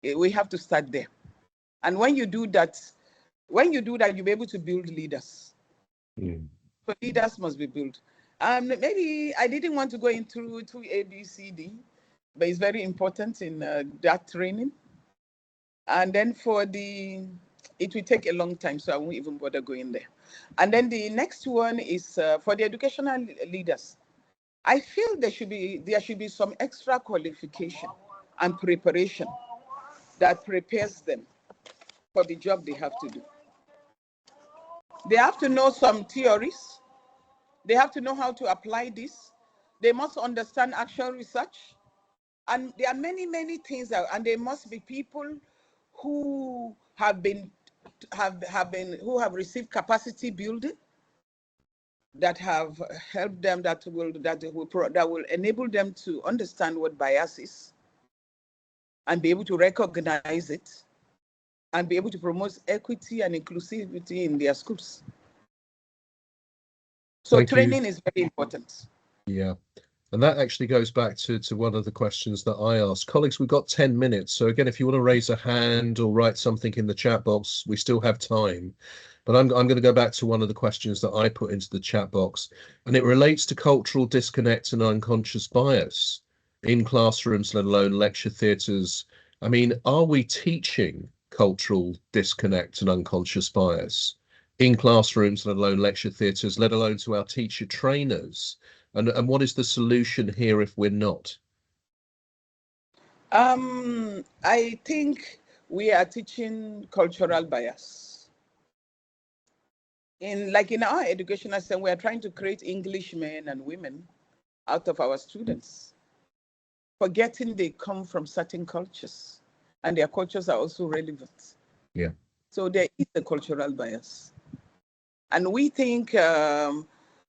We have to start there. And when you do that, you'll be able to build leaders. Mm. So leaders must be built. Maybe I didn't want to go into A, B, C, D, but it's very important in that training. And then it will take a long time, so I won't even bother going there. And then the next one is for the educational leaders. I feel there should be some extra qualification and preparation that prepares them for the job they have to do. They have to know some theories. They have to know how to apply this. They must understand actual research. And there are many, many things that, and there must be people who have received capacity building that have helped them, that will enable them to understand what bias is and be able to recognize it and be able to promote equity and inclusivity in their schools. So training is very important. Yeah. And that actually goes back to one of the questions that I asked. Colleagues, we've got 10 minutes. So again, if you want to raise a hand or write something in the chat box, we still have time. But I'm going to go back to one of the questions that I put into the chat box, and it relates to cultural disconnect and unconscious bias in classrooms, let alone lecture theatres. I mean, are we teaching cultural disconnect and unconscious bias in classrooms, let alone lecture theatres, let alone to our teacher trainers? And what is the solution here if we're not? I think we are teaching cultural bias. In our educational system, we are trying to create English men and women out of our students, forgetting they come from certain cultures and their cultures are also relevant. Yeah. So there is a cultural bias. And we think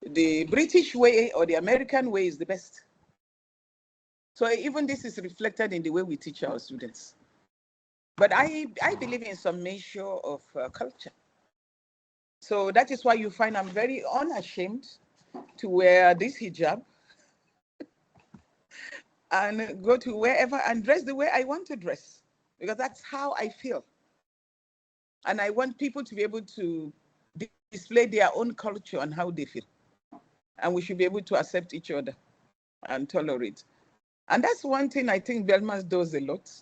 the British way or the American way is the best. So even this is reflected in the way we teach our students. But I believe in some measure of culture. So that is why you find I'm very unashamed to wear this hijab and go to wherever and dress the way I want to dress, because that's how I feel. And I want people to be able to display their own culture and how they feel. And we should be able to accept each other and tolerate. And that's one thing I think Belmas does a lot.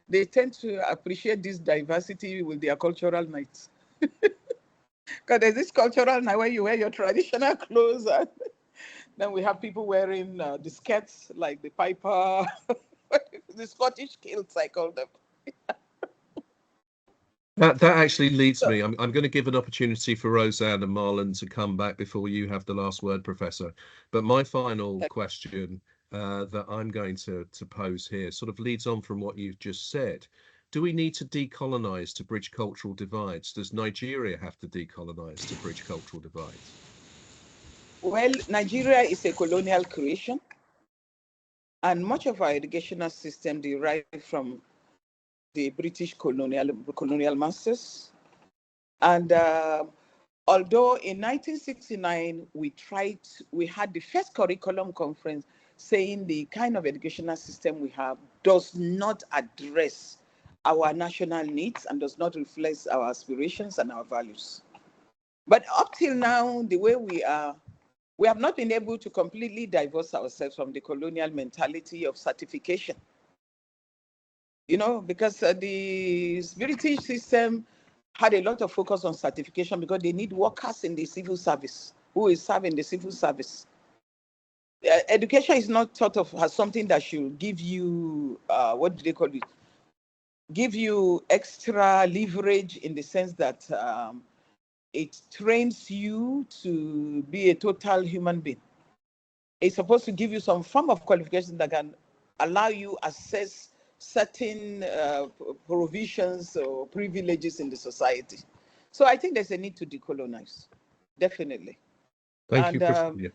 They tend to appreciate this diversity with their cultural nights. Because there's this cultural night where you wear your traditional clothes, and then we have people wearing the skirts, like the piper, the Scottish kilts, I call them. That actually leads me. I'm going to give an opportunity for Roseanne and Marlon to come back before you have the last word, Professor. But my final question that I'm going to pose here sort of leads on from what you've just said. Do we need to decolonize to bridge cultural divides? Does Nigeria have to decolonize to bridge cultural divides? Well, Nigeria is a colonial creation, and much of our educational system derived from the British colonial masters. And although in 1969, we had the first curriculum conference saying the kind of educational system we have does not address our national needs and does not reflect our aspirations and our values. But up till now, the way we are, we have not been able to completely divorce ourselves from the colonial mentality of certification. You know, because the British system had a lot of focus on certification because they need workers in the civil service who is serving the civil service. Education is not thought of as something that should give you, what do they call it? Give you extra leverage in the sense that it trains you to be a total human being. It's supposed to give you some form of qualification that can allow you access certain provisions or privileges in the society. So I think there's a need to decolonize, definitely. Thank you.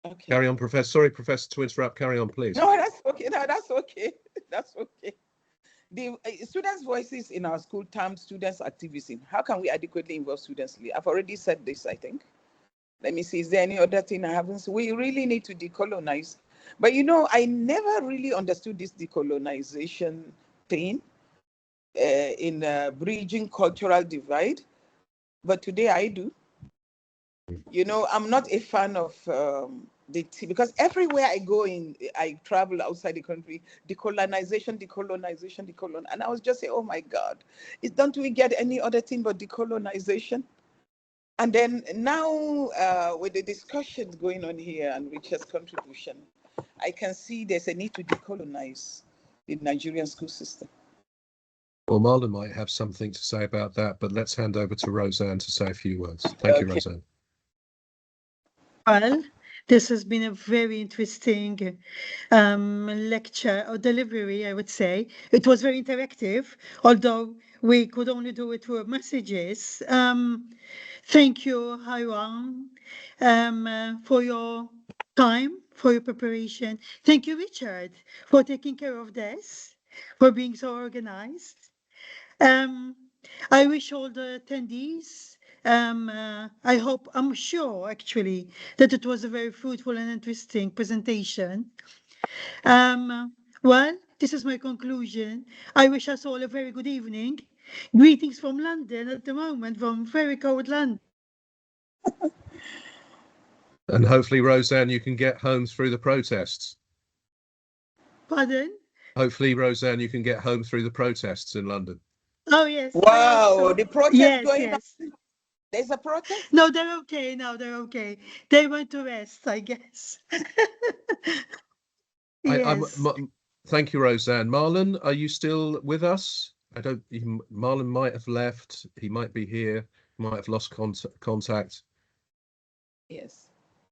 Okay. Carry on, Professor. Sorry, Professor, to interrupt. Carry on, please. No, that's okay. No, that's okay. That's okay. The students' voices in our school term students' activism. How can we adequately involve students? I've already said this, I think. Let me see, is there any other thing I haven't said? We really need to decolonize. But you know, I never really understood this decolonization thing in bridging cultural divide. But today I do. You know, I'm not a fan of because everywhere I go I travel outside the country, decolonization. And I was just saying, oh my God, don't we get any other thing but decolonization? And then now with the discussions going on here and Richard's contribution, I can see there's a need to decolonize the Nigerian school system. Well, Marlon might have something to say about that, but let's hand over to Roseanne to say a few words. Thank you, Roseanne. Well, This has been a very interesting lecture or delivery, I would say. It was very interactive, although we could only do it through messages. Thank you, Hiram, for your time, for your preparation. Thank you, Richard, for taking care of this, for being so organized. I wish all the attendees, I'm sure actually that it was a very fruitful and interesting presentation. Well, this is my conclusion. I wish us all a very good evening. Greetings from London at the moment, from very cold London. And hopefully, Roseanne, you can get home through the protests. Pardon? Hopefully, Roseanne, you can get home through the protests in London. Oh, yes. Wow, the protest yes, going yes. on. There's a protest? No, they're okay now. They're okay. They went to rest, I guess. Yes. Thank you, Roseanne. Marlon, are you still with us? Marlon might have left. He might be here. Might have lost contact. Yes.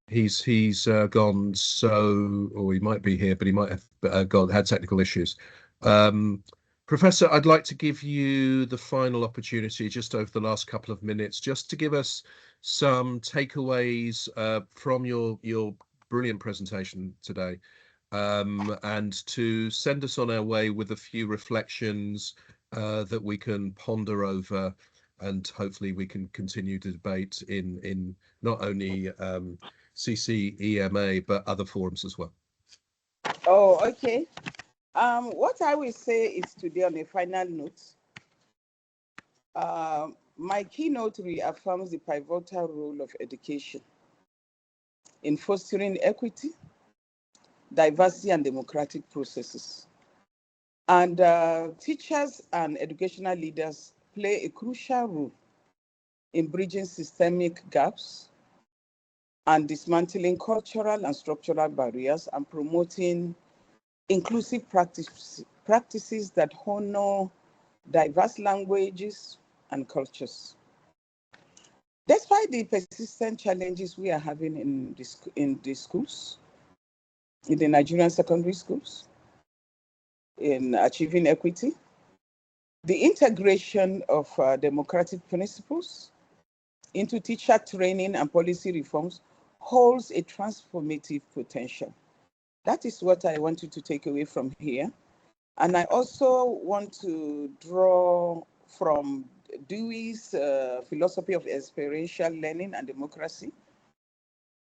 He's gone. So, or he might be here, but he might have had technical issues. Professor, I'd like to give you the final opportunity just over the last couple of minutes, just to give us some takeaways from your brilliant presentation today, and to send us on our way with a few reflections that we can ponder over, and hopefully we can continue to debate in not only CCEMA but other forums as well. Oh, okay. What I will say is today on a final note, my keynote reaffirms the pivotal role of education in fostering equity, diversity, and democratic processes. And teachers and educational leaders play a crucial role in bridging systemic gaps and dismantling cultural and structural barriers and promoting inclusive practices that honor diverse languages and cultures. Despite the persistent challenges we are having in the schools, in the Nigerian secondary schools, in achieving equity, the integration of democratic principles into teacher training and policy reforms holds a transformative potential. That is what I want you to take away from here. And I also want to draw from Dewey's philosophy of experiential learning and democracy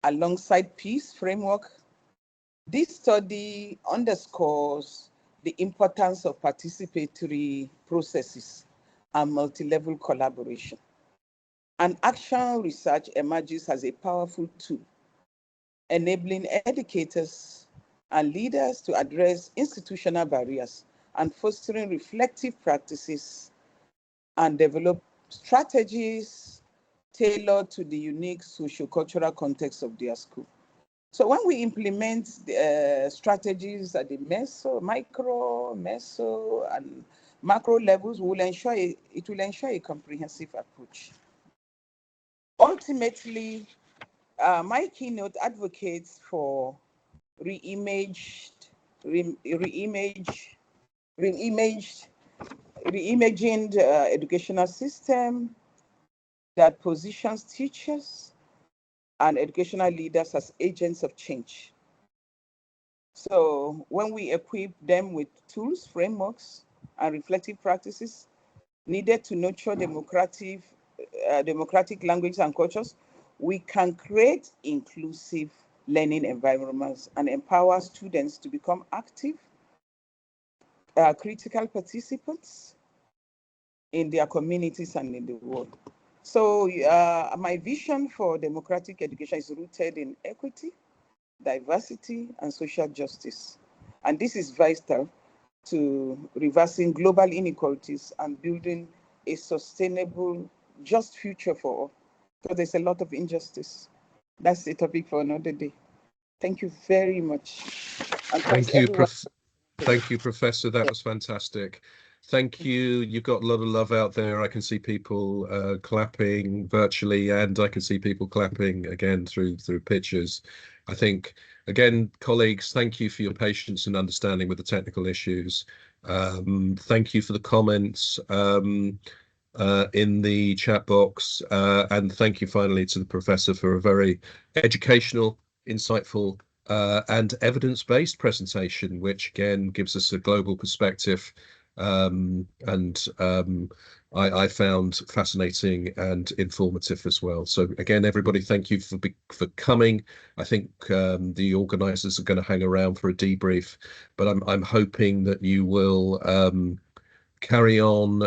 alongside peace framework. This study underscores the importance of participatory processes and multi-level collaboration. And action research emerges as a powerful tool, enabling educators and leaders to address institutional barriers and fostering reflective practices and develop strategies tailored to the unique socio-cultural context of their school. So when we implement the strategies at the micro, meso, and macro levels, it will ensure a comprehensive approach. Ultimately, my keynote advocates for reimaging the educational system that positions teachers and educational leaders as agents of change. So when we equip them with tools, frameworks, and reflective practices needed to nurture democratic languages and cultures, we can create inclusive learning environments and empower students to become active, critical participants in their communities and in the world. So my vision for democratic education is rooted in equity, diversity, and social justice. And this is vital to reversing global inequalities and building a sustainable, just future for all. Because there's a lot of injustice. That's the topic for another day. Thank you very much. And thank you, Thank you, Professor. That was fantastic. Thank you. You've got a lot of love out there. I can see people clapping virtually, and I can see people clapping again through pictures. I think, again, colleagues, thank you for your patience and understanding with the technical issues. Thank you for the comments in the chat box, and thank you finally to the professor for a very educational, insightful, and evidence-based presentation, which again gives us a global perspective, and I found fascinating and informative as well. So again, everybody, thank you for coming. I think the organisers are going to hang around for a debrief, but I'm hoping that you will carry on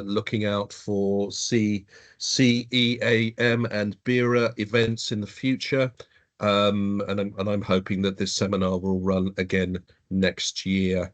looking out for CCEAM and BERA events in the future. And I'm hoping that this seminar will run again next year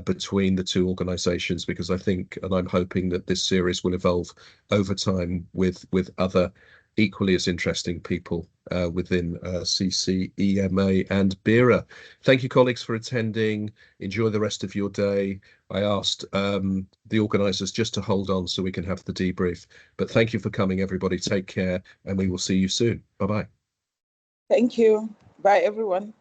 between the two organisations, because I think, and I'm hoping that this series will evolve over time with other equally as interesting people within CCEMA and BERA. Thank you, colleagues, for attending. Enjoy the rest of your day. I asked the organisers just to hold on so we can have the debrief. But thank you for coming, everybody. Take care, and we will see you soon. Bye-bye. Thank you. Bye, everyone.